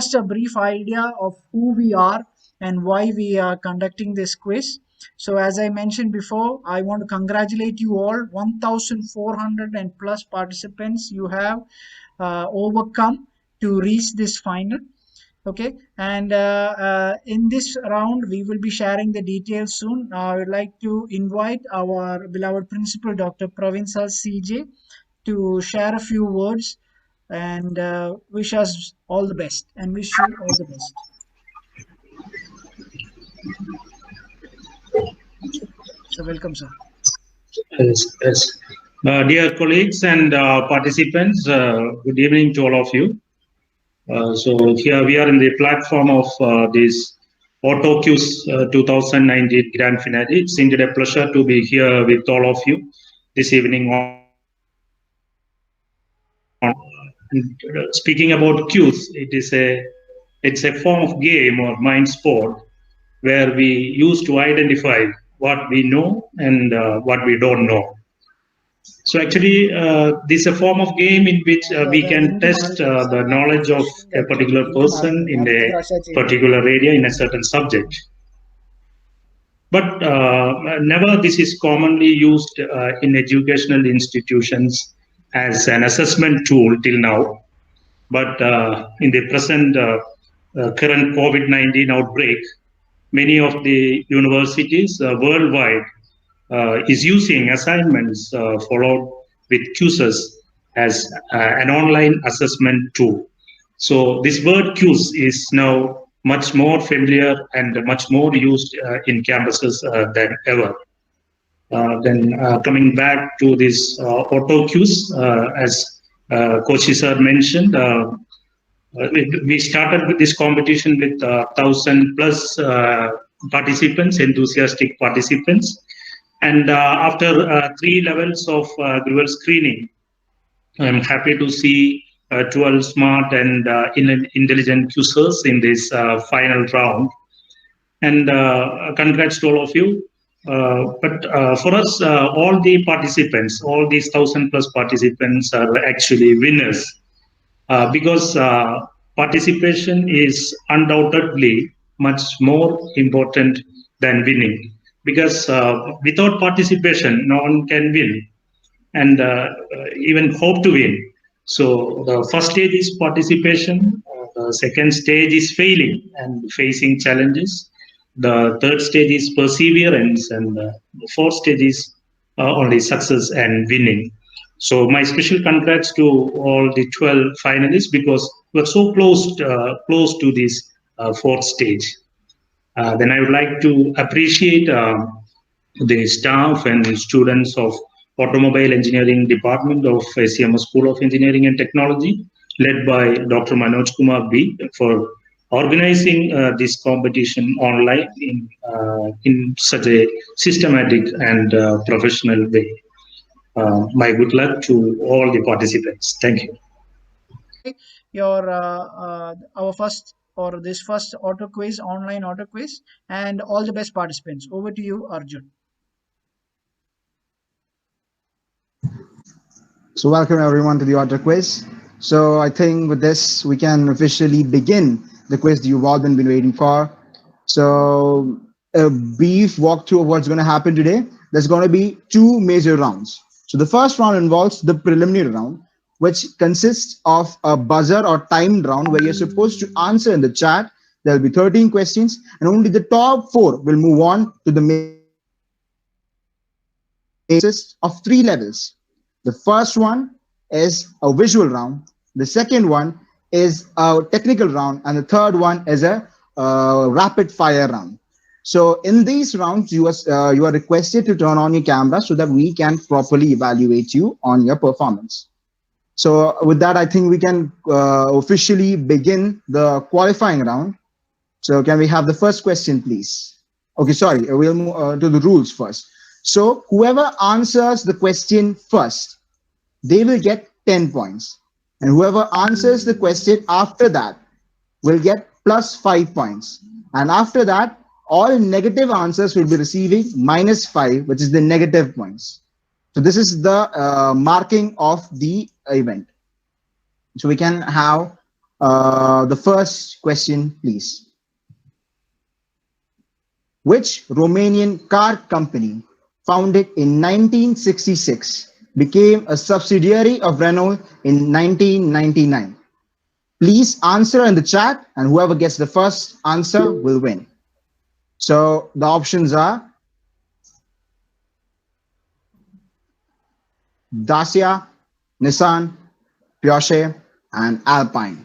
just a brief idea of who we are and why we are conducting this quiz. So as I mentioned before, I want to congratulate you all. 1,400 and plus participants you have overcome to reach this final. Okay, and in this round we will be sharing the details soon. I would like to invite our beloved principal, Dr. Provinsal CJ, to share a few words and wish us all the best and wish you all the best. So welcome, sir. Yes. Dear colleagues and participants, good evening to all of you. So here we are in the platform of this Auto Quiz 2019 Grand Finale. It's indeed a pleasure to be here with all of you this evening. Speaking about quiz, it's a form of game or mind sport where we use to identify what we know and what we don't know. So actually, this is a form of game in which we can test the knowledge of a particular person in a particular area in a certain subject. But never this is commonly used in educational institutions as an assessment tool till now. But in the present current COVID-19 outbreak, many of the universities worldwide is using assignments followed with quizzes as an online assessment tool. So this word quiz is now much more familiar and much more used in campuses than ever. Then coming back to this auto quiz, as Coach sir mentioned, we started with this competition with 1,000 plus participants, enthusiastic participants. And after 3 levels of dual screening, I'm happy to see 12 smart and intelligent quizzers in this final round. And congrats to all of you. But for us, all the participants, all these 1,000 plus participants are actually winners because participation is undoubtedly much more important than winning. Because without participation, no one can win and even hope to win. So the first stage is participation. The second stage is failing and facing challenges. The third stage is perseverance, and the fourth stage is only success and winning. So my special congrats to all the 12 finalists because we're so close to this fourth stage. Then I would like to appreciate the staff and students of Automobile Engineering Department of SCMS School of Engineering and Technology, led by Dr. Manoj Kumar B, for organizing this competition online in such a systematic and professional way. My good luck to all the participants. Thank you. Our first or this first auto quiz, online auto quiz, and all the best participants. Over to you, Arjun. So welcome everyone to the auto quiz. So I think with this, we can officially begin the quiz you've all been waiting for. So a brief walkthrough of what's going to happen today. There's going to be 2 major rounds. So the first round involves the preliminary round, which consists of a buzzer or timed round where you're supposed to answer in the chat. There'll be 13 questions and only the top 4 will move on to the main basis of 3 levels. The first one is a visual round. The second one is a technical round. And the third one is a rapid fire round. So in these rounds, you are requested to turn on your camera so that we can properly evaluate you on your performance. So with that, I think we can officially begin the qualifying round. So can we have the first question, please? Okay, sorry, we'll move to the rules first. So whoever answers the question first, they will get 10 points. And whoever answers the question after that will get plus 5 points. And after that, all negative answers will be receiving -5, which is the negative points. So this is the marking of the event. So we can have The first question, please. Which Romanian car company, founded in 1966, became a subsidiary of Renault in 1999? Please answer in the chat, and whoever gets the first answer will win. So the options are Dacia, Nissan, Porsche, and Alpine.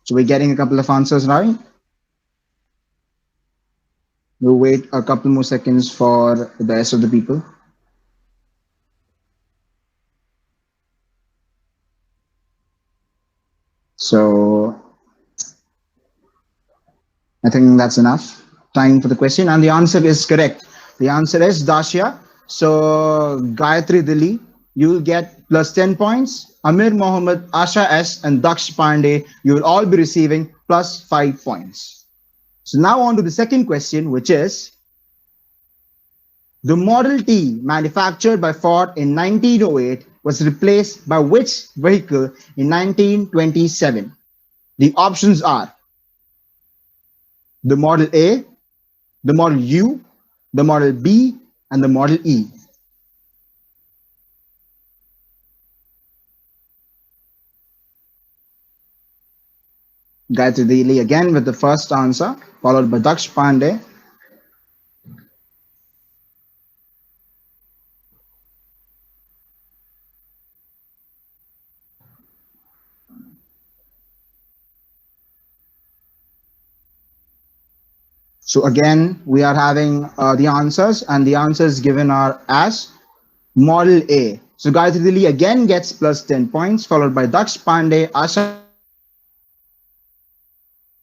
So we're getting a couple of answers now. We'll wait a couple more seconds for the rest of the people. So I think that's enough time for the question. And the answer is correct. The answer is Dacia. So Gayatri Dilli, you'll get plus 10 points. Amir Mohammed, Asha S, and Daksh Pandey, you will all be receiving plus 5 points. So now on to the second question, which is the Model T manufactured by Ford in 1908 was replaced by which vehicle in 1927? The options are the Model A, the Model U, the Model B, and the Model E. Gayatri Dili again with the first answer, followed by Daksh Pandey. So again, we are having the answers, and the answers given are as Model A. So Gayatri Dili again gets plus 10 points, followed by Daksh Pandey, Asha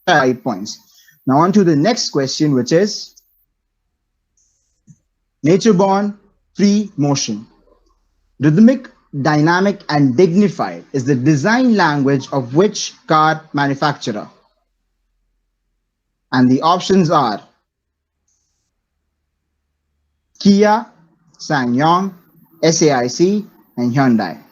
5 points. Now on to the next question, which is nature-born free motion. Rhythmic, dynamic, and dignified is the design language of which car manufacturer? And the options are Kia, SsangYong, SAIC, and Hyundai.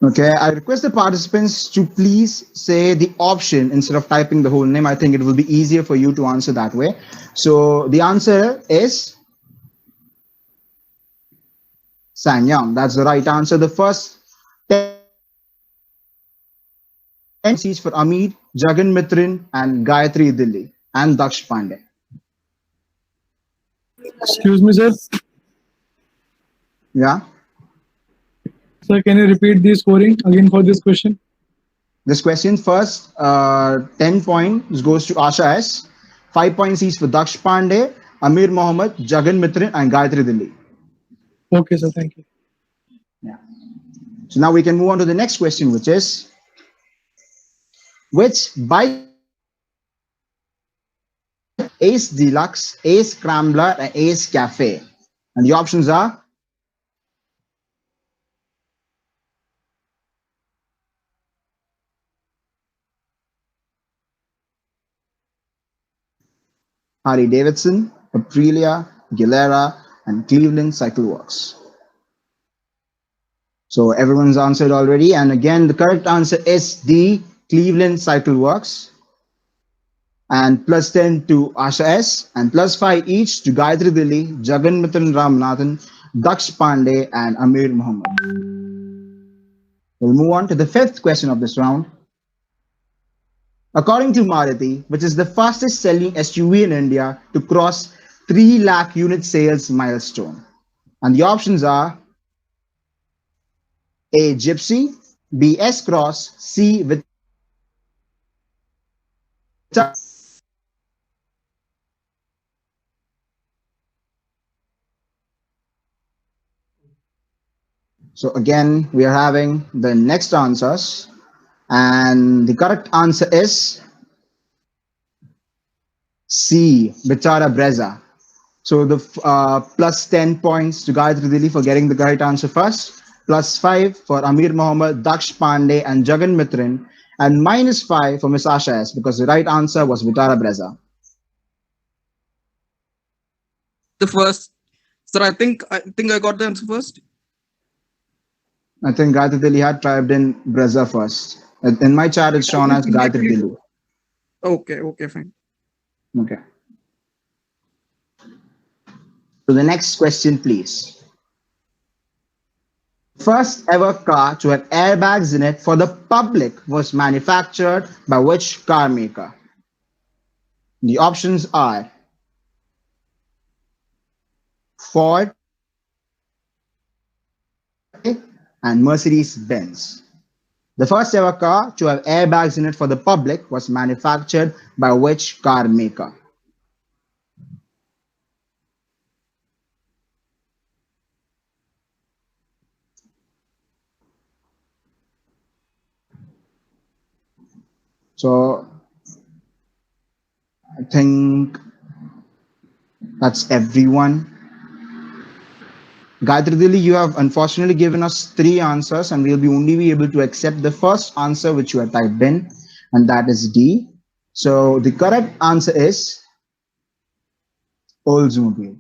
Okay, I request the participants to please say the option instead of typing the whole name. I think it will be easier for you to answer that way. So the answer is SsangYong. That's the right answer. The first 10 seats for Amit, Jagan Mitrin, and Gayatri Dilli, and Daksh Pandey. Excuse me, sir. Yeah. Sir, can you repeat the scoring again for this question? This question first, 10 points goes to Asha S, 5 points each for Daksh Pandey, Amir Mohammed, Jagan Mitrin, and Gayatri Dilli. Okay, sir. Thank you. Yeah. So now we can move on to the next question, which is which bike Ace Deluxe, Ace Scrambler, and Ace Cafe? And the options are Harley Davidson, Aprilia, Gilera, and Cleveland Cycle Works. So everyone's answered already. And again, the correct answer is the Cleveland Cycle Works. And plus 10 to Asha S, and plus 5 each to Gayatri Dilli, Jagan Mitran Ramanathan, Daksh Pandey, and Amir Mohammed. We'll move on to the fifth question of this round. According to Maruti, which is the fastest selling SUV in India to cross 3 lakh unit sales milestone. And the options are A. Gypsy, B. S-Cross, C. Vita. So again, we are having the next answers. And the correct answer is C. Bichara Breza. So the plus 10 points to Gayatri Dili for getting the correct answer first, plus 5 for Amir Mohammed, Daksh Pandey, and Jagan Mitrin, and minus 5 for Miss Asha S because the right answer was Vitara Breza. The first, sir, I think I got the answer first. I think Gayatri Dili had typed in Breza first. In my chat, it's shown as Gayatri Dili. Okay, fine. Okay. So the next question, please. First ever car to have airbags in it for the public was manufactured by which car maker? The options are Ford and Mercedes-Benz. The first ever car to have airbags in it for the public was manufactured by which car maker? So I think that's everyone. Gayatri Dili, you have unfortunately given us 3 answers, and we'll be only be able to accept the first answer which you have typed in, and that is D. So the correct answer is Oldsmobile.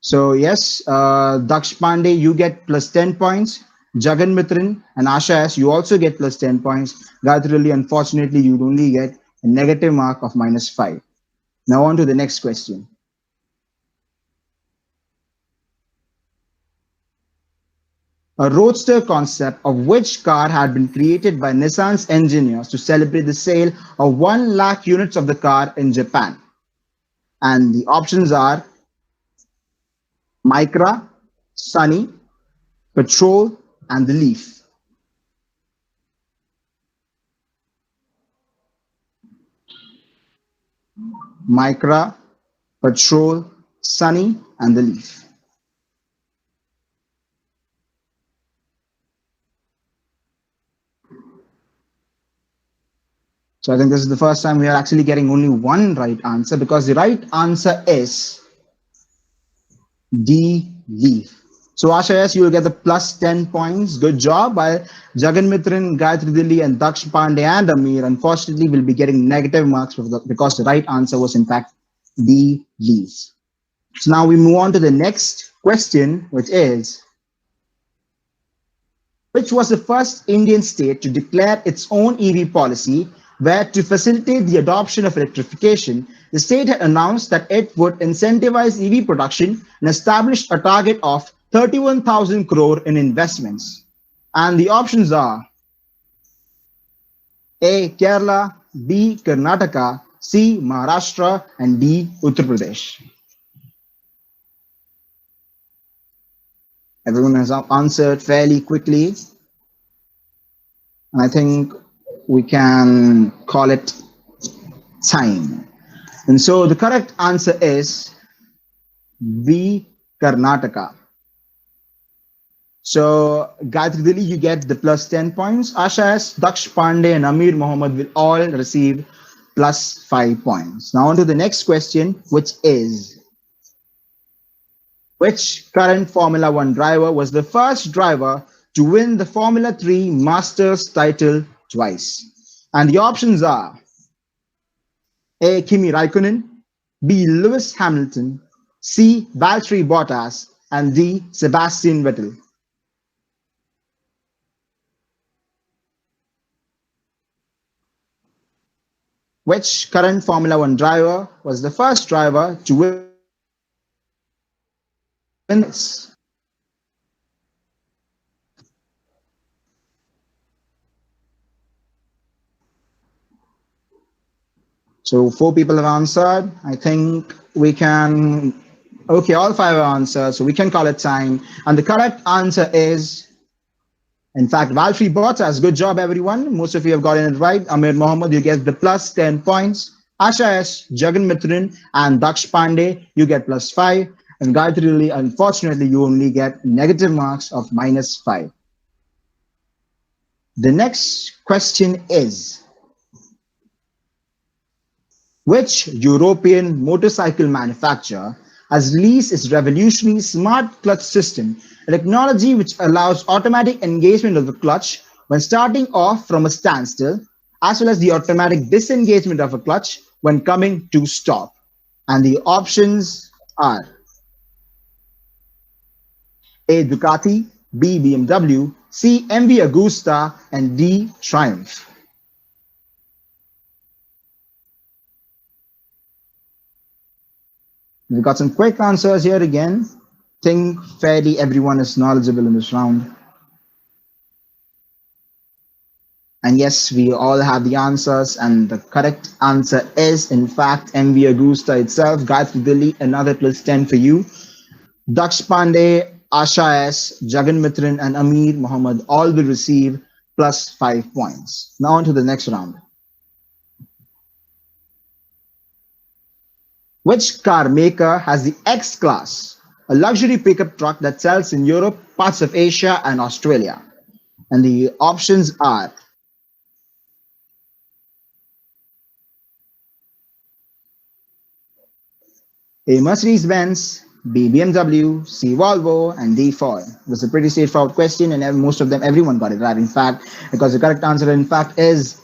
So yes, Daksh Pandey, you get plus 10 points. Jagan Mitrin and Asha S, you also get plus 10 points. Gayatri Dili, unfortunately, you'd only get a negative mark of minus 5. Now on to the next question. A roadster concept of which car had been created by Nissan's engineers to celebrate the sale of 1 lakh units of the car in Japan. And the options are Micra, Sunny, Patrol, and the Leaf. Micra, Patrol, Sunny, and the Leaf. So I think this is the first time we are actually getting only one right answer, because the right answer is D, Leaf. So Asha, yes, you will get the plus 10 points. Good job. While Jagan Mitrin, Gayatri Dili, and Daksh Pandey and Amir, unfortunately, will be getting negative marks because the right answer was in fact D, Leaf. So now we move on to the next question, which is, which was the first Indian state to declare its own EV policy, where to facilitate the adoption of electrification, the state had announced that it would incentivize EV production and establish a target of 31,000 crore in investments. And the options are A. Kerala, B. Karnataka, C. Maharashtra, and D. Uttar Pradesh. Everyone has answered fairly quickly. And I think we can call it time. And so the correct answer is B, Karnataka. So Gayatri Dili, you get the plus 10 points. Asha S, Daksh Pandey, and Amir Mohammed will all receive plus 5 points. Now on to the next question, which is, which current Formula One driver was the first driver to win the Formula 3 Masters title twice? And the options are A. Kimi Raikkonen, B. Lewis Hamilton, C. Valtteri Bottas, and D. Sebastian Vettel. Which current Formula One driver was the first driver to win this? So 4 people have answered. I think we can, okay, all 5 have answered, so we can call it time. And the correct answer is, in fact, Valtteri Bottas. Good job, everyone. Most of you have gotten it right. Amir Mohammed, you get the plus 10 points. Asha S, Jagan Mitrin, and Daksh Pandey, you get plus 5. And Gayatri Dili, unfortunately, you only get negative marks of minus 5. The next question is, Which European motorcycle manufacturer has released its revolutionary smart clutch system, a technology which allows automatic engagement of the clutch when starting off from a standstill, as well as the automatic disengagement of a clutch when coming to stop? And the options are A. Ducati, B. BMW, C. MV Agusta, and D. Triumph. We've got some quick answers here again. Think fairly everyone is knowledgeable in this round. And yes, we all have the answers, and the correct answer is, in fact, MV Agusta itself. Gayatri Delhi, another plus 10 for you. Daksh Pandey, Asha S, Jagan Mitran, and Amir Mohammed all will receive plus 5 points. Now on to the next round. Which car maker has the X Class, a luxury pickup truck that sells in Europe, parts of Asia, and Australia? And the options are A. Mercedes-Benz, B. BMW, C. Volvo, and D. Ford. It was a pretty straightforward question, and most of them, everyone got it right. In fact, because the correct answer, in fact, is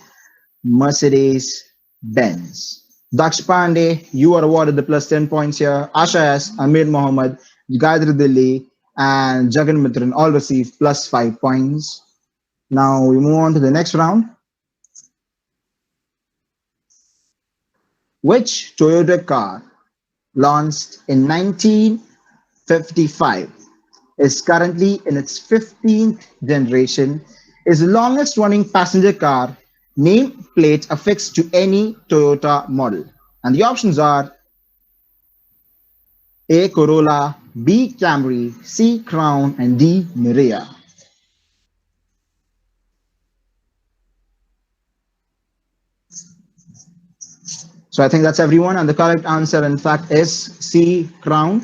Mercedes-Benz. Daksh Pandey, you are awarded the plus 10 points here. Asha S, Amir Mohammed, Gayatri Delhi, and Jagan Mitran all receive plus 5 points. Now we move on to the next round. Which Toyota car launched in 1955 is currently in its 15th generation, is the longest running passenger car nameplate affixed to any Toyota model? And the options are A. Corolla, B. Camry, C. Crown, and D. Mirai. So I think that's everyone, and the correct answer, in fact, is C. Crown.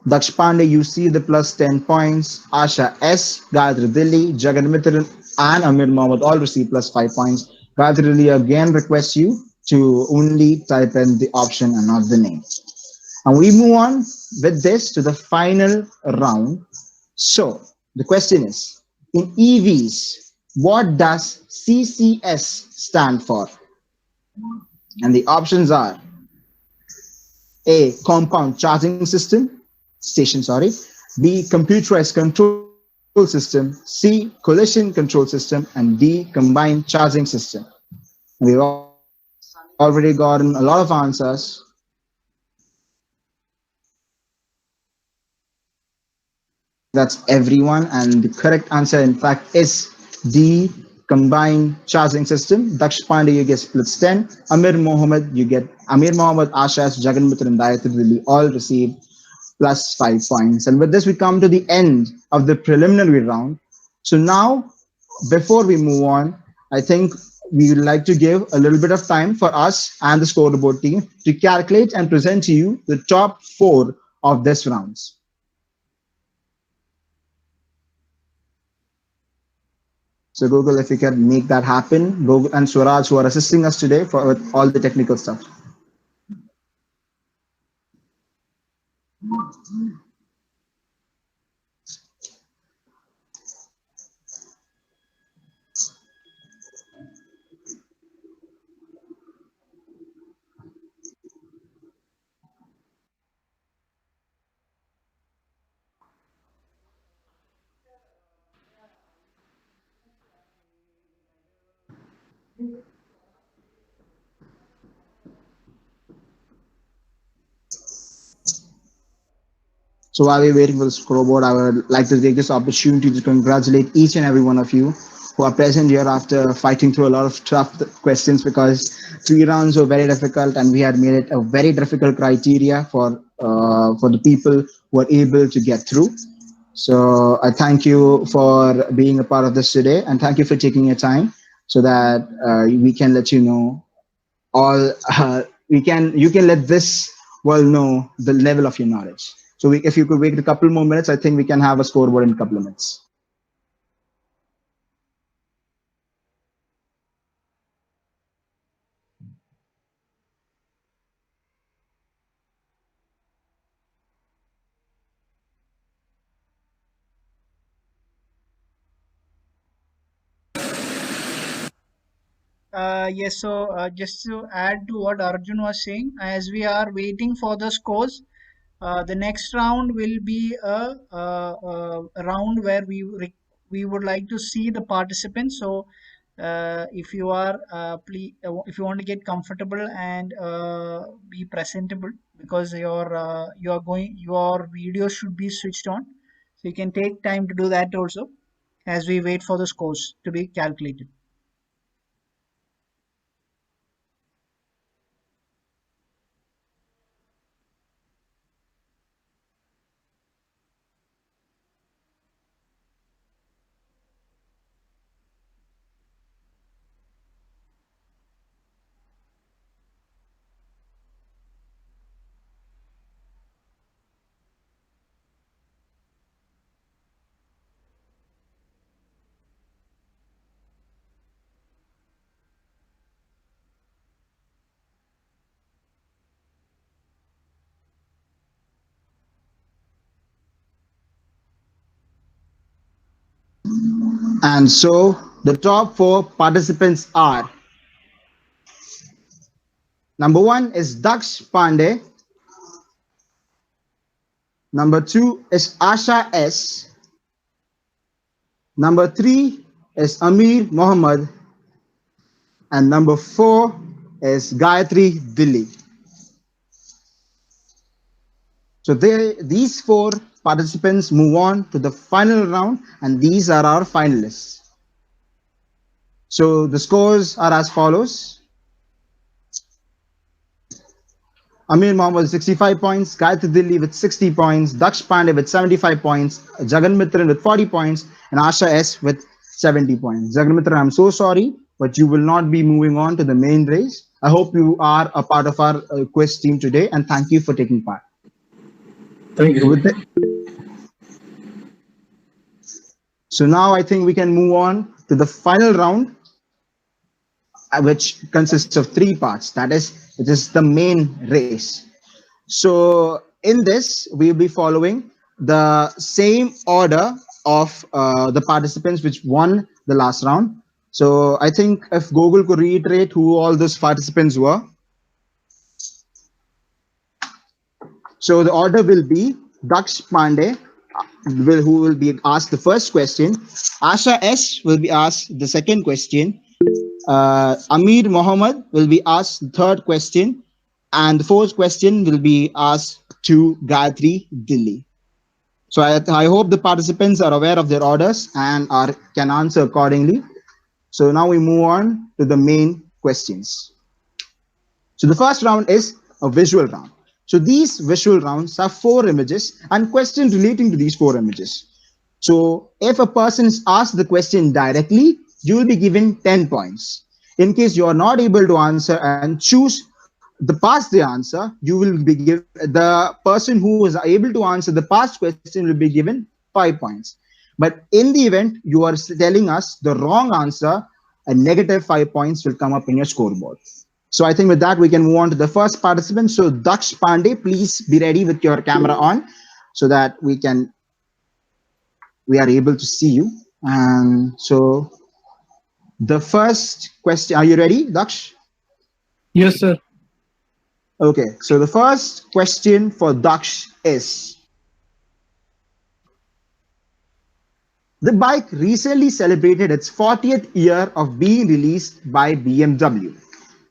Daksh Pandey, you see the plus 10 points. Asha S, Gayatri Delhi, Jagan Mittal, and Amir Mohammed all receive plus 5 points. Gayatri Delhi again requests you to only type in the option and not the name. And we move on with this to the final round. So the question is, in EVs, what does CCS stand for? And the options are A. Compound charging system, station, sorry. B. Computerized control system. C. Collision control system. And D. Combined charging system. And we've already gotten a lot of answers. That's everyone. And the correct answer, in fact, is D. Combined charging system. Daksh Pandey, you get splits 10. Amir Mohammed, Ashas, Jagan Mitra, and Gayatri Delhi all receive plus 5 points. And with this, we come to the end of the preliminary round. So now, before we move on, I think we would like to give a little bit of time for us and the scoreboard team to calculate and present to you the top 4 of this rounds. So Google, if you can make that happen, Google and Swaraj, who are assisting us today for with all the technical stuff. So while we're waiting for the scoreboard, I would like to take this opportunity to congratulate each and every one of you who are present here after fighting through a lot of tough questions, because 3 rounds were very difficult and we had made it a very difficult criteria for the people who are able to get through. So I thank you for being a part of this today, and thank you for taking your time so that we can let you know all you can let this world know the level of your knowledge. So if you could wait a couple more minutes, I think we can have a scoreboard in a couple of minutes. Yes, so just to add to what Arjun was saying, as we are waiting for the scores, the next round will be a round where we would like to see the participants. So, if you are if you want to get comfortable and be presentable, because your video should be switched on, so you can take time to do that also as we wait for the scores to be calculated. And so the top four participants are: number one is Daksh Pandey, number two is Asha S, number three is Amir Mohammed, and number four is Gayatri Dilli. So these four participants move on to the final round, and these are our finalists. So the scores are as follows: Amir Mohammed with 65 points, Gayatri Dilli with 60 points, Daksh Pandey with 75 points, Jagan Mitran with 40 points, and Asha S with 70 points. Jagan Mitran, I'm so sorry, but you will not be moving on to the main race. I hope you are a part of our quiz team today, and thank you for taking part. Thank you. So now I think we can move on to the final round, which consists of three parts. That is, it is the main race. So in this, we'll be following the same order of the participants which won the last round. So I think if Google could reiterate who all those participants were. So the order will be Daksh Pandey, who will be asked the first question. Asha S will be asked the second question. Amir Mohammed will be asked the third question. And the fourth question will be asked to Gayatri Dilli. So I hope the participants are aware of their orders and can answer accordingly. So now we move on to the main questions. So the first round is a visual round. So these visual rounds have 4 images and questions relating to these 4 images. So if a person is asked the question directly, you will be given 10 points. In case you are not able to answer and choose the past the answer, you will be given, the person who is able to answer the past question will be given 5 points. But in the event you are telling us the wrong answer, a negative 5 points will come up in your scoreboard. So I think with that, we can move on to the first participant. So Daksh Pandey, please be ready with your camera on so that we are able to see you. And so the first question, are you ready, Daksh? Yes, sir. Okay, so the first question for Daksh is: the bike recently celebrated its 40th year of being released by BMW.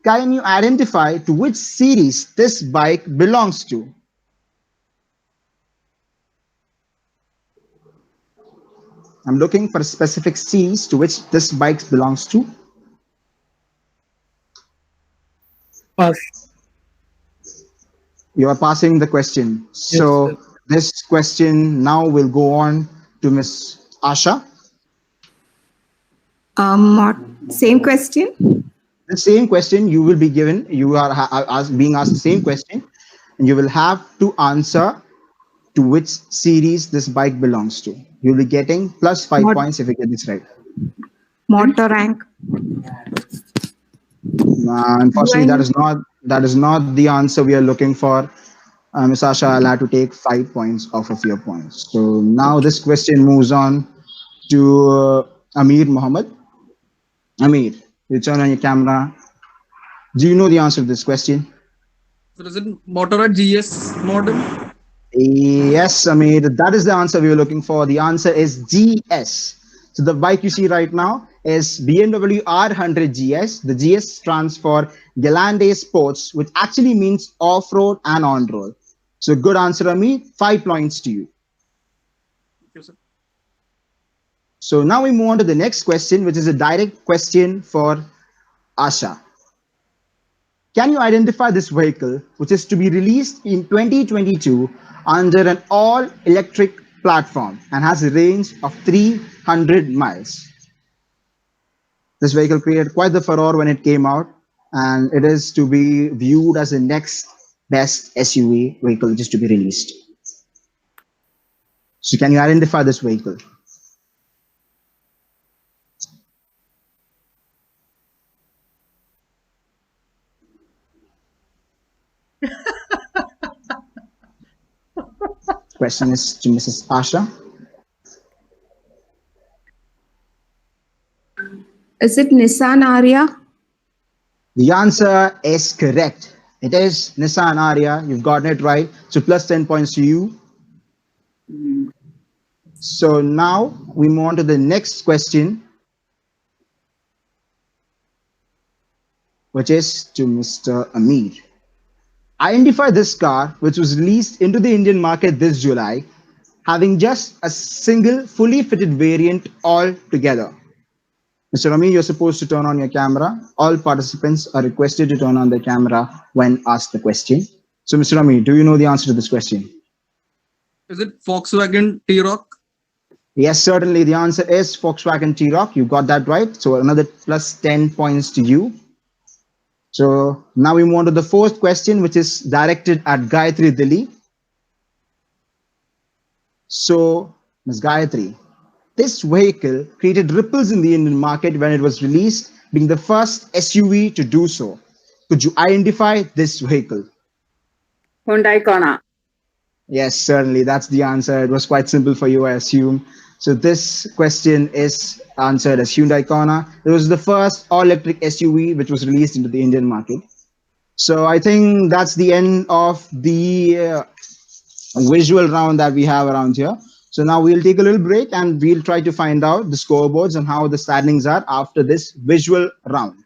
Can you identify to which series this bike belongs to? I'm looking for a specific series to which this bike belongs to. Pass. You are passing the question. Yes, So sir. this question now will go on to Miss Asha. Same question. The same question you will be given. You are being asked the same question, and you will have to answer to which series this bike belongs to. You'll be getting plus 5 Mot- points if you get this right. Motor rank. Unfortunately, Do I that is not the answer we are looking for. Ms. Asha, I'll have to take 5 points off of your points. So now this question moves on to Amir Mohammed. Amir, You turn on your camera. Do you know the answer to this question? So is it Motorrad GS model? Yes, Amir, that is the answer we were looking for. The answer is GS. So the bike you see right now is BMW R100 GS. The GS stands for Galande Sports, which actually means off-road and on-road. So good answer, Amir. 5 points to you. Yes, sir. So now we move on to the next question, which is a direct question for Asha. Can you identify this vehicle, which is to be released in 2022 under an all-electric platform and has a range of 300 miles? This vehicle created quite the furore when it came out, and it is to be viewed as the next best SUV vehicle which is to be released. So can you identify this vehicle? Question is to Mrs. Asha. Is it Nissan Aria? The answer is correct. It is Nissan Aria. You've gotten it right. So plus 10 points to you. So now we move on to the next question, which is to Mr. Amir. Identify this car, which was released into the Indian market this July, having just a single fully fitted variant altogether. Mr. Amir, you're supposed to turn on your camera. All participants are requested to turn on their camera when asked the question. So, Mr. Amir, do you know the answer to this question? Is it Volkswagen T-Roc? Yes, certainly. The answer is Volkswagen T-Roc. You got that right. So another plus 10 points to you. So now we move on to the fourth question, which is directed at Gayatri Dilli. So, Ms. Gayatri, this vehicle created ripples in the Indian market when it was released, being the first SUV to do so. Could you identify this vehicle? Hyundai Kona. Yes, certainly. That's the answer. It was quite simple for you, I assume. So this question is answered as Hyundai Kona. It was the first all-electric SUV which was released into the Indian market. So I think that's the end of the visual round that we have around here. So now we'll take a little break and we'll try to find out the scoreboards and how the standings are after this visual round.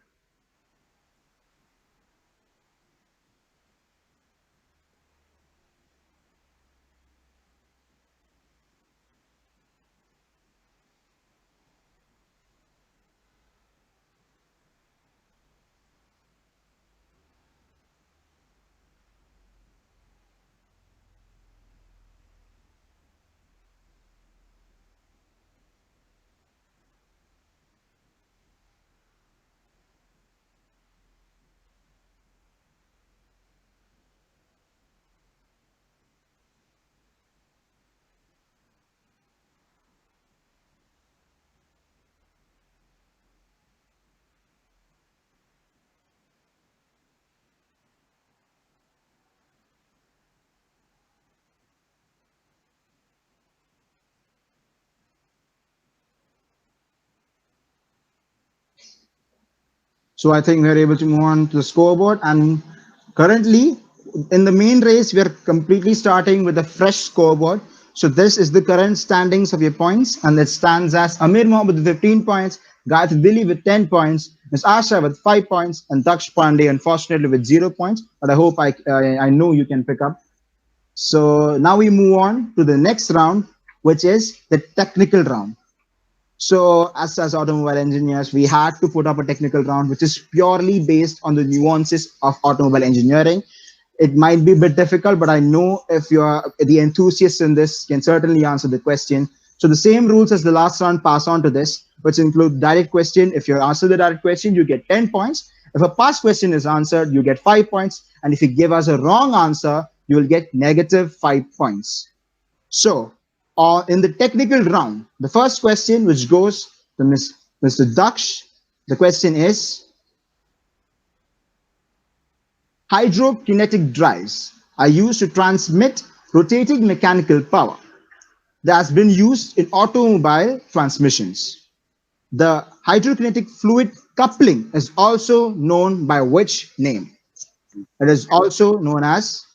So I think we're able to move on to the scoreboard. And currently, in the main race, we are completely starting with a fresh scoreboard. So this is the current standings of your points, and it stands as Amir Mohammed with 15 points, Gayatri Dilli with 10 points, Ms. Asha with 5 points, and Daksh Pandey, unfortunately, with 0 points. But I hope I know you can pick up. So now we move on to the next round, which is the technical round. So as automobile engineers, we had to put up a technical round, which is purely based on the nuances of automobile engineering. It might be a bit difficult, but I know if you're the enthusiast in this, can certainly answer the question. So the same rules as the last round pass on to this, which include direct question. If you answer the direct question, you get 10 points. If a past question is answered, you get 5 points. And if you give us a wrong answer, you will get negative 5 points. So in the technical round, the first question, which goes to Mr. Daksh, the question is, hydrokinetic drives are used to transmit rotating mechanical power that has been used in automobile transmissions. The hydrokinetic fluid coupling is also known by which name? It is also known as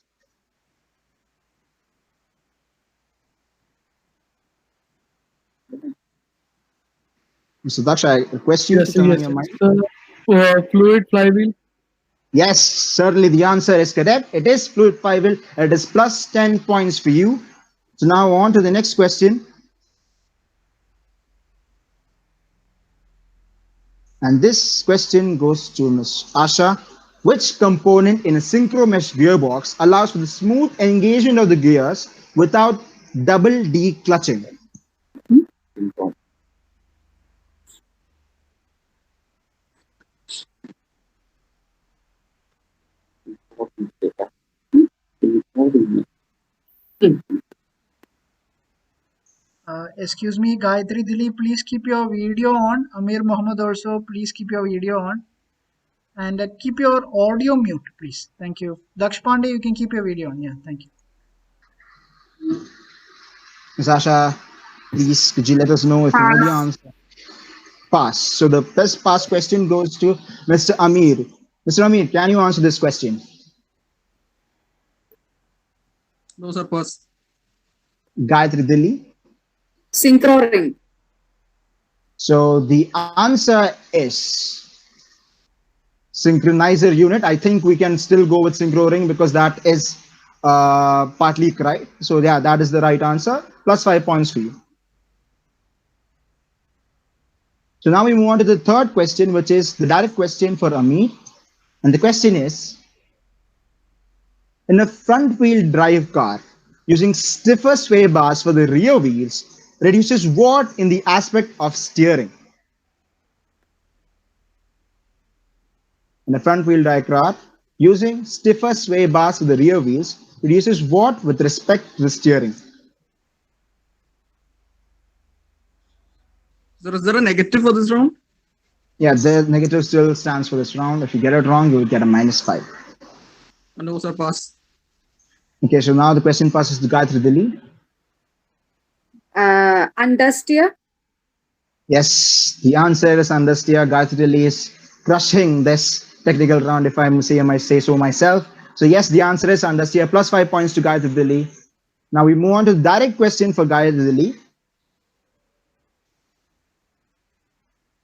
Mr. Daksh, I request you to Yes, turn on yes, your yes. mic. Fluid flywheel. Yes, certainly the answer is correct. It is fluid flywheel. It is plus 10 points for you. So now on to the next question. And this question goes to Ms. Asha. Which component in a synchro mesh gearbox allows for the smooth engagement of the gears without double declutching? Excuse me, Gayatri Dili, please keep your video on. Amir Mohammed also, please keep your video on. And keep your audio mute, please. Thank you. Daksh Pandey, you can keep your video on. Yeah, thank you. Ms. Asha, please could you let us know if you know the Pass. answer? Pass. So the best pass question goes to Mr. Amir. Mr. Amir, can you answer this question? No, sir, pass. Gayatri Dilli. Synchro ring. So the answer is synchronizer unit. I think we can still go with synchro ring because that is partly correct. So yeah, that is the right answer. Plus 5 points for you. So now we move on to the third question, which is the direct question for Amit. And the question is, in a front wheel drive car, using stiffer sway bars for the rear wheels reduces what in the aspect of steering? In a front wheel drive car, using stiffer sway bars for the rear wheels reduces what with respect to the steering? Sir, is there a negative for this round? Yeah, the negative still stands for this round. If you get it wrong, you will get a -5. No, sir, pass. Okay, so now the question passes to Gayatri Dilli. Understeer. Yes, the answer is understeer. Gayatri Dilli is crushing this technical round, if I might say so myself. So yes, the answer is understeer. Plus 5 points to Gayatri Dilli. Now we move on to the direct question for Gayatri Dilli.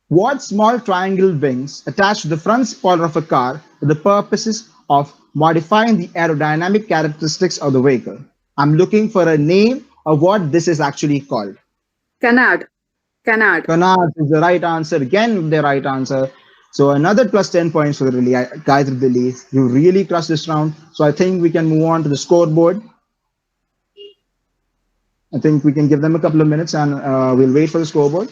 What small triangle wings attached to the front spoiler of a car for the purposes of modifying the aerodynamic characteristics of the vehicle? I'm looking for a name of what this is actually called. Canard. Canard. Canard is the right answer. Again, the right answer. So another plus 10 points for the Gayatri Dilli. You really crushed this round. So I think we can move on to the scoreboard. I think we can give them a couple of minutes and we'll wait for the scoreboard.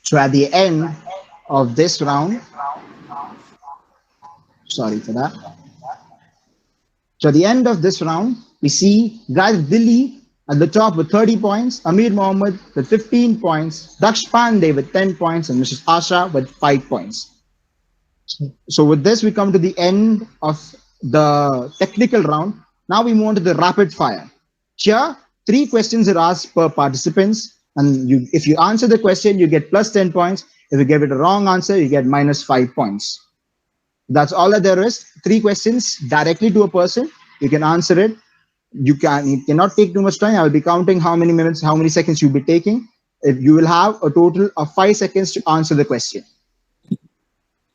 So at the end of this round, sorry for that. So at the end of this round, we see Gayatri Dilli at the top with 30 points, Amir Mohammed with 15 points, Daksh Pandey with 10 points, and Mrs. Asha with 5 points. So with this, we come to the end of the technical round. Now we move on to the rapid fire. Here, 3 questions are asked per participants. And if you answer the question, you get plus 10 points. If you give it a wrong answer, you get -5 points. That's all that there is. 3 questions directly to a person. You can answer it. You cannot take too much time. I will be counting how many minutes, how many seconds you'll be taking. If you will have a total of 5 seconds to answer the question.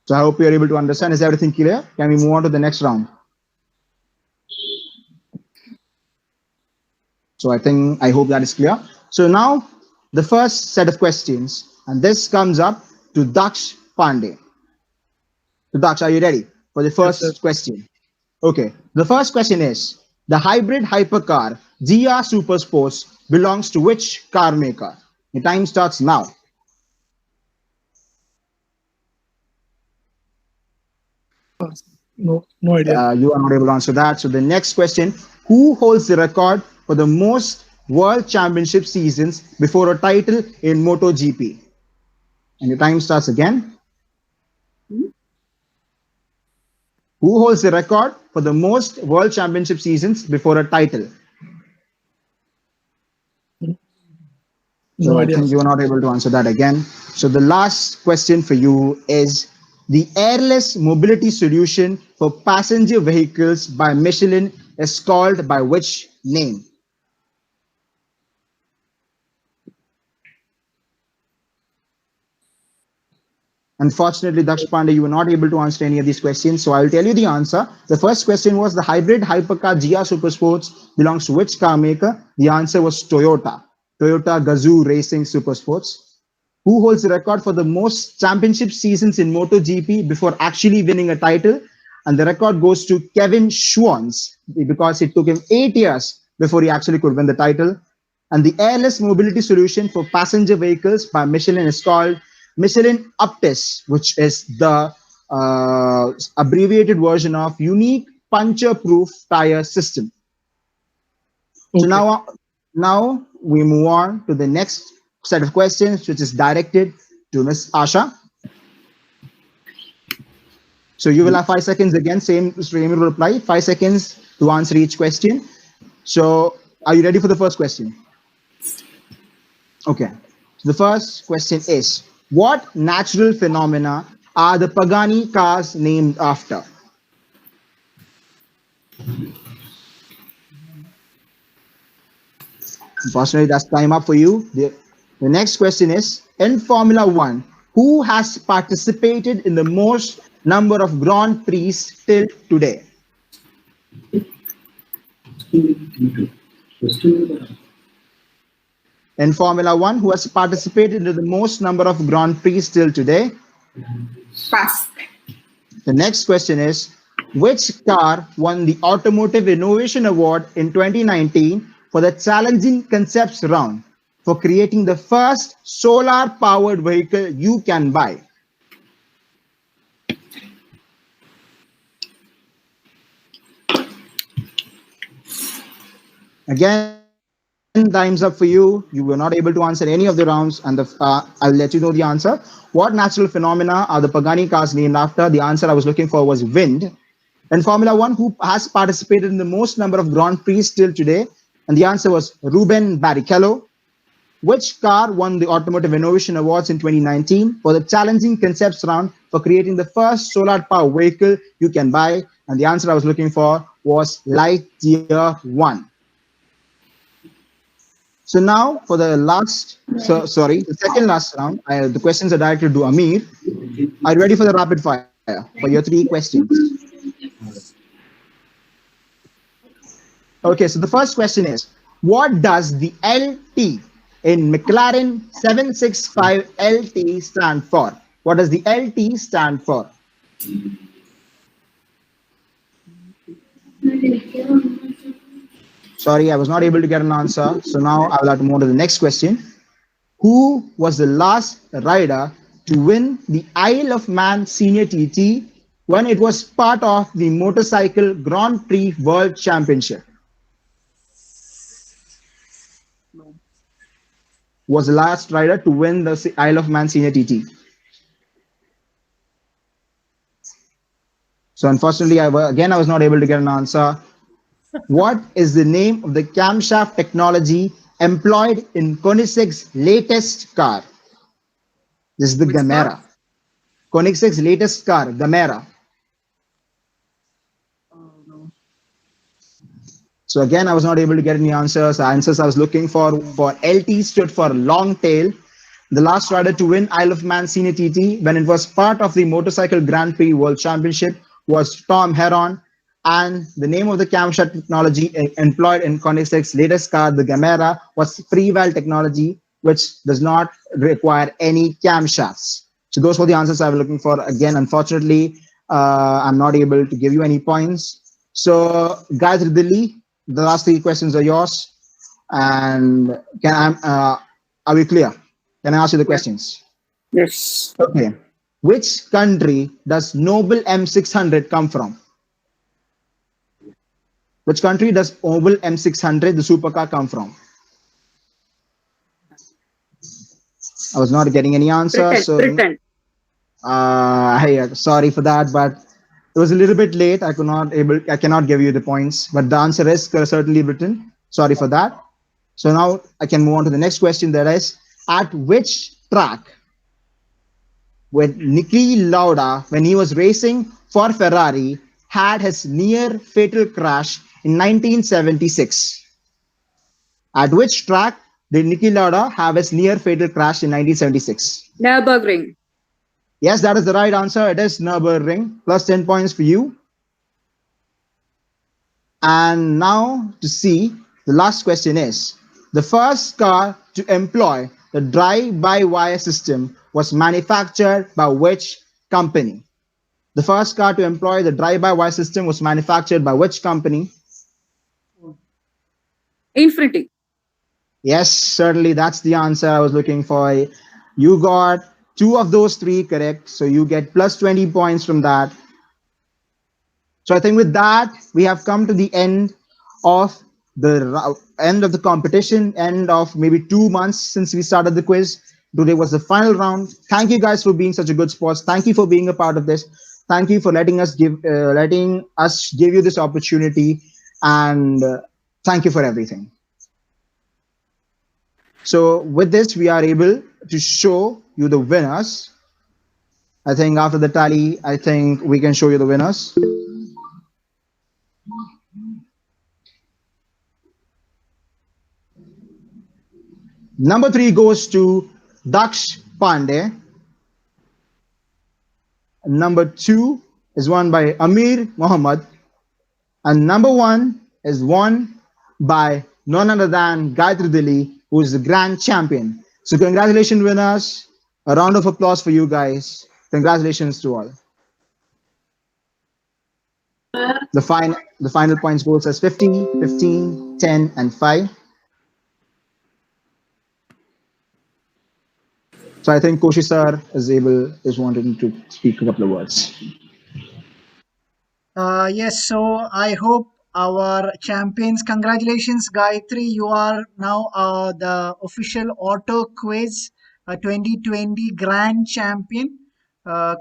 So I hope you're able to understand. Is everything clear? Can we move on to the next round? So I hope that is clear. So now the first set of questions, and this comes up to Daksh Pandey. So Daksh, are you ready for the first question? Okay. The first question is, the hybrid hypercar GR Super Sports belongs to which car maker? Your time starts now. No idea. You are not able to answer that. So the next question, who holds the record for the most world championship seasons before a title in MotoGP? And your time starts again. Who holds the record for the most world championship seasons before a title? So No I idea. think you are not able to answer that again. So the last question for you is the airless mobility solution for passenger vehicles by Michelin is called by which name? Unfortunately, Daksh Pandey, you were not able to answer any of these questions, so I will tell you the answer. The first question was the hybrid hypercar GR Supersports belongs to which car maker? The answer was Toyota. Toyota Gazoo Racing Supersports. Who holds the record for the most championship seasons in MotoGP before actually winning a title? And the record goes to Kevin Schwantz because it took him 8 years before he actually could win the title. And the airless mobility solution for passenger vehicles by Michelin is called Michelin Optis, which is the abbreviated version of Unique Puncture-Proof Tire System. Okay. So now we move on to the next set of questions, which is directed to Ms. Asha. So you will have 5 seconds again, same reply, 5 seconds to answer each question. So are you ready for the first question? Okay. So the first question is, what natural phenomena are the Pagani cars named after? Unfortunately, that's time up for you. The next question is, in Formula One, who has participated in the most number of Grand Prix till today? In Formula One, who has participated in the most number of Grand Prix till today? Pass. The next question is, which car won the Automotive Innovation Award in 2019 for the Challenging Concepts round for creating the first solar-powered vehicle you can buy? Again, time's up for you. You were not able to answer any of the rounds, and I'll let you know the answer. What natural phenomena are the Pagani cars named after? The answer I was looking for was wind. In Formula One, who has participated in the most number of Grand Prix till today? And the answer was Ruben Barrichello. Which car won the Automotive Innovation Awards in 2019 for the Challenging Concepts round for creating the first solar power vehicle you can buy? And the answer I was looking for was Lightyear 1. So now for the the second last round, the questions are directed to Amir. Are you ready for the rapid fire for your 3 questions? Okay, so the first question is, what does the LT in McLaren 765 LT stand for? What does the LT stand for? Sorry, I was not able to get an answer. So now I will have to move on to the next question. Who was the last rider to win the Isle of Man Senior TT when it was part of the Motorcycle Grand Prix World Championship? Was the last rider to win the Isle of Man Senior TT? So unfortunately, I was not able to get an answer. What is the name of the camshaft technology employed in Koenigsegg's latest car? This is the Gamera. Koenigsegg's latest car, Gamera. So again, I was not able to get any answers. The answers I was looking for LT stood for long tail. The last rider to win Isle of Man Senior TT when it was part of the Motorcycle Grand Prix World Championship was Tom Heron. And the name of the camshaft technology employed in Koenigsegg's latest car, the Gamera, was free-valve technology, which does not require any camshafts. So those were the answers I was looking for. Again, unfortunately, I'm not able to give you any points. So, guys, Dilli, the last 3 questions are yours. And are we clear? Can I ask you the questions? Yes. Okay. Which country does Noble M600 come from? Which country does Noble M600, the supercar, come from? I was not getting any answer, Britain. so Britain. sorry for that, but it was a little bit late. I cannot give you the points, but the answer is certainly Britain. Sorry for that. So now I can move on to the next question. That is, at which track when Niki Lauda, when he was racing for Ferrari, had his near fatal crash in 1976? At which track did Niki Lauda have his near fatal crash in 1976? Nürburgring. Yes, that is the right answer. It is Nürburgring. Plus 10 points for you. And now to see, the last question is, the first car to employ the drive-by-wire system was manufactured by which company? The first car to employ the drive-by-wire system was manufactured by which company? Infinity. Yes, certainly that's the answer I was looking for. You got 2 of those 3 correct, so you get plus 20 points from that. So I think with that, we have come to the end of the competition, end of maybe 2 months since we started the quiz. Today was the final round. Thank you guys for being such a good sports. Thank you for being a part of this. Thank you for letting us give you this opportunity, and thank you for everything. So with this, we are able to show you the winners. I think after the tally, I think we can show you the winners. Number 3 goes to Daksh Pandey. Number 2 is won by Amir Mohammed. And number 1 is won by none other than Gayatri Dilli, who is the grand champion. So congratulations, winners. A round of applause for you guys. Congratulations to all. The final points goes as 50, 15, 10, and 5. So I think Koshi sir is wanting to speak a couple of words. Yes, so I hope our champions, congratulations, Gayatri. You are now the official auto quiz 2020 grand champion.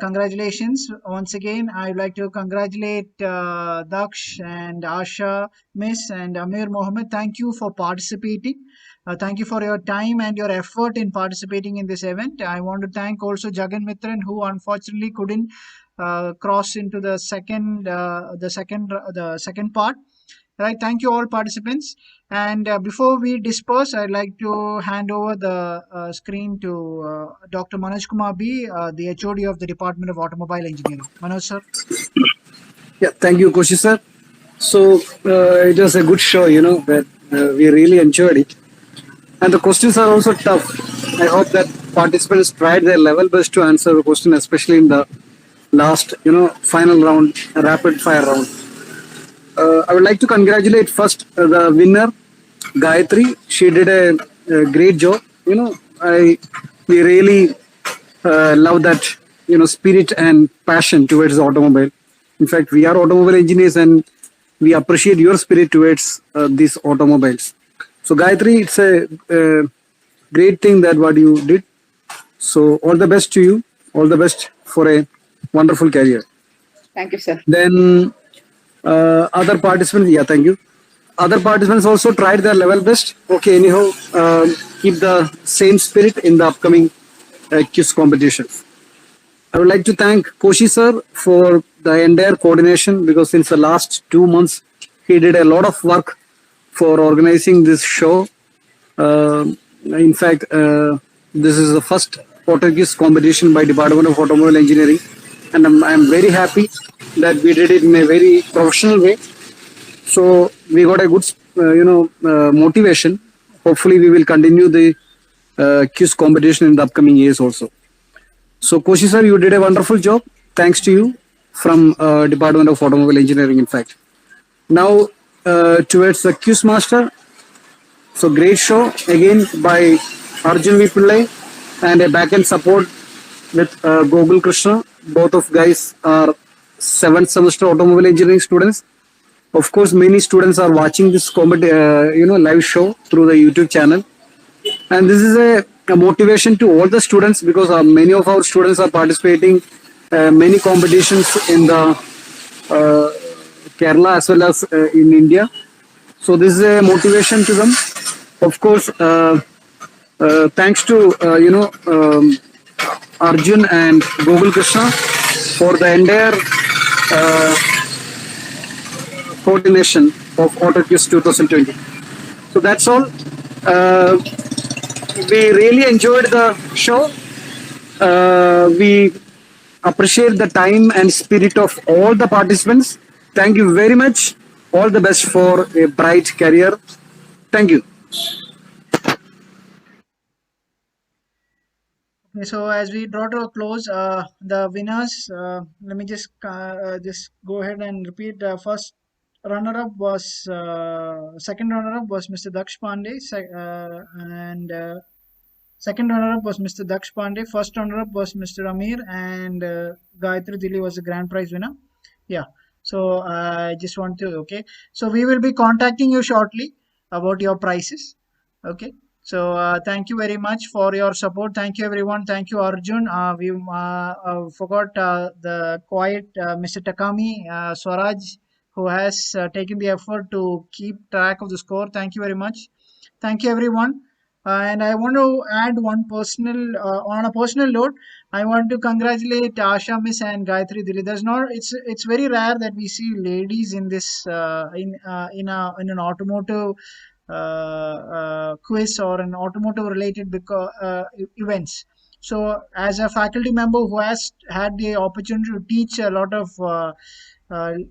Congratulations once again. I'd like to congratulate Daksh and Asha Miss and Amir Mohammed. Thank you for participating. Thank you for your time and your effort in participating in this event. I want to thank also Jagan Mitran, who unfortunately couldn't cross into the second part. Right, thank you all participants. And before we disperse, I'd like to hand over the screen to Dr. Manoj Kumar B, the HOD of the Department of Automobile Engineering. Manoj sir. Yeah, thank you, Koshi sir. So it was a good show, that we really enjoyed it. And the questions are also tough. I hope that participants tried their level best to answer the question, especially in the last, final round, rapid fire round. I would like to congratulate first the winner, Gayatri. She did a great job. We really love that, spirit and passion towards the automobile. In fact, we are automobile engineers and we appreciate your spirit towards these automobiles. So Gayatri, it's a great thing that what you did. So all the best to you. All the best for a wonderful career. Thank you, sir. Then other participants, thank you. Other participants also tried their level best. Okay, anyhow, keep the same spirit in the upcoming quiz competition. I would like to thank Koshi sir for the entire coordination, because since the last 2 months, he did a lot of work for organizing this show. In fact, this is the first auto quiz competition by Department of Automobile Engineering, and I'm very happy that we did it in a very professional way. So we got a good, motivation. Hopefully, we will continue the quiz competition in the upcoming years also. So Koshi sir, you did a wonderful job. Thanks to you from Department of Automobile Engineering, in fact. Now, towards the quiz master. So great show again by Arjun V. Pillai. and a backend support with Gogul Krishna. Both of guys are 7th semester automobile engineering students. Of course, many students are watching this live show through the YouTube channel, and this is a motivation to all the students, because many of our students are participating many competitions in the Kerala as well as in India. So this is a motivation to them. Of course, thanks to Arjun and Gogul Krishna for the entire coordination of AutoQuiz 2020. So that's all. We really enjoyed the show. We appreciate the time and spirit of all the participants. Thank you very much. All the best for a bright career. Thank you. Okay, so as we draw to a close, the winners, let me just go ahead and repeat. First runner-up was, second runner-up was Mr. Daksh Pandey, and second runner-up was Mr. Daksh Pandey. First runner-up was Mr. Amir, and Gayatri Dili was the grand prize winner. Yeah. So I just want to, okay. So we will be contacting you shortly about your prices. Okay. So thank you very much for your support. Thank you, everyone. Thank you, Arjun. We forgot the quiet Mr. Takami Swaraj, who has taken the effort to keep track of the score. Thank you very much. Thank you, everyone. And I want to add one personal, on a personal note, I want to congratulate Asha Miss and Gayatri Dili. It's very rare that we see ladies in this in an automotive quiz or an automotive related events. So as a faculty member who has had the opportunity to teach a lot of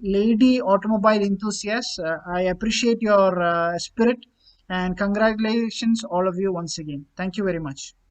lady automobile enthusiasts, I appreciate your spirit, and congratulations all of you once again. Thank you very much.